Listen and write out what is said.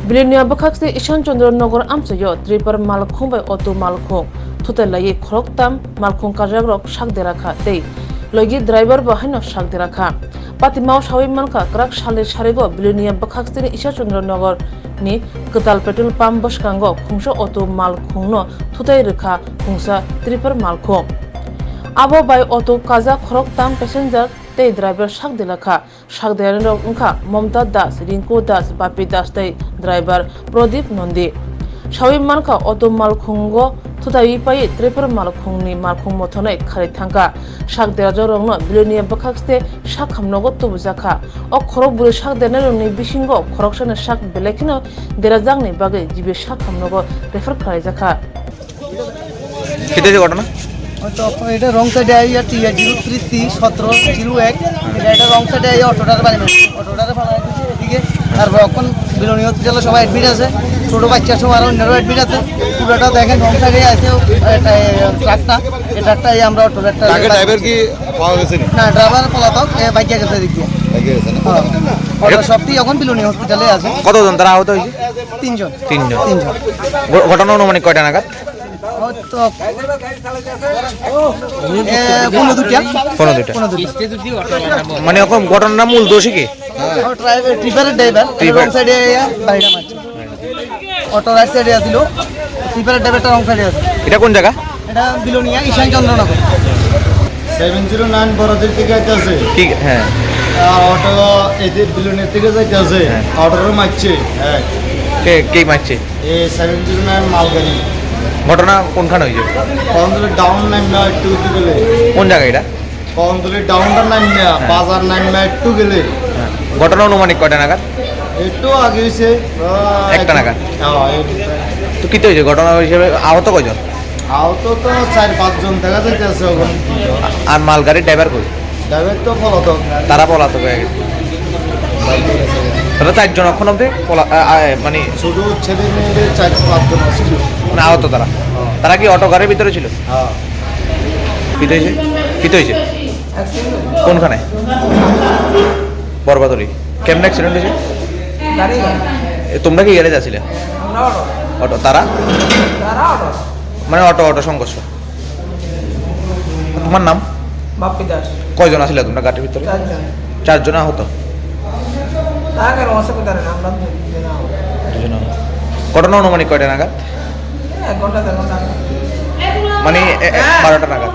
Bilenia Bakakse Ishan Chandrannagar Amsayo Tripar Malkhung by Otto Malkhung Tutelaye Kroktam Malkhung Kajagrok Shakderakha Day Logi driver Bahino Shakderakha Patimau Shawimanka Krak Shale Sharigo Bilenia Bakakse Ishan Chandrannagar ni Katal petrol pump Bashkango Kungsha Otto Malkhungno Tutairika Kungsa Tripar Malkhung Abo by Otto Kaza Kroktam passenger Tei driver Shakdelakha Shakderanok Unka Momta Das Rinku Das Bapi Das Tei driver Prodip Nondi Shawi Manka Otto Malkhungo Tutai Pai Tripper Malkhungni Malkhung Motonai Karitanka Shakderajorongno Bilenia Bakakste Shakhamnogo Tubuzaka O Koroburi Shakdeneroni Bishingo Correction Shak Belekino Derazangni Bagi Jibi Shakhamnogo refer Karizaka Kita juga mana? তো এটা রং সাইডে আইয়া টিয়া 03C 1701 এটা রং সাইডে আইয়া অটোটার বাড়ি অটোটারে ফালায় দিয়েছে এদিকে আর এখন বিলনি হসপিটালে সবাই অ্যাডমিট আছে ছোট বাচ্চা সব আর অন্যরা অ্যাডমিট আছে পুরোটা দেখেন রং সাইডে আছে এটা ট্রাকটা এই ট্রাকটা এই আমরা অটোটা আগে ড্রাইভার কি পাওয়া গেছে না ড্রাইভার পলাতক বাইকে গেছে এদিকে আগে গেছে না অটো সবটি এখন বিলনি হসপিটালে আছে কতজন তারা আহত হয়েছে তিনজন ঘটনা অনুমানিক কয়টা নাগাদ তো 15 মানে এখন ঘটনার মূল দোষী কি ট্রিপারের ড্রাইভার রং সাইডে বাইরে মারছে অটো রাইট সাইডে আছিল ট্রিপারের ড্রাইভারটা রং সাইডে আছে এটা কোন জায়গা এটা বিলোনিয়া ঈশান চন্দ্রনগর 709 বড়দের থেকে যাইতেছে ঠিক হ্যাঁ অটো এদের বিলোনিয়া থেকে যাইতেছে অটোর মারছে হ্যাঁ কে মারছে এই 709 মালগাড়ি ঘটনা কোনখানে হয়েছে কন্দলে ডাউন নাম না একটু গেলে কোন জায়গা এটা কন্দলে ডাউনটা নাম না বাজার নাম না একটু গেলে ঘটনা অনুমানিক কয়টা নাগাদ একটু আগে হইছে একটা নাগাদ হ্যাঁ তো কি হয়েছে ঘটনা হিসেবে আহত কয়জন আহত তো 4-5 জন দেখা যাইতেছে এখন আর মালগাড়ির ড্রাইভার কই ড্রাইভার তো পলাতক তারা পলাতক হয়ে গেছে তারা 4 জন এখন অব্দি মানে শুধু ছেলে মেয়েদের 4-5 জন ছিল মানে আহত তারা কি অটো গাড়ির ভিতরে ছিল হ্যাঁ কি হয়েছে কোনখানে বরবাদরি কেমন অ্যাক্সিডেন্ট হয়েছে তোমরা কি গ্যারেজ আছিলে অটো তারা মানে অটো সংঘর্ষ তোমার নাম বাপ্পি দাস কয়জন আসলে তোমরা গাড়ির ভিতরে 4 জন আহত ঘটনা অনুমানিক কয়টা নাগাদ এক ঘন্টা মানে 12টা নাগাদ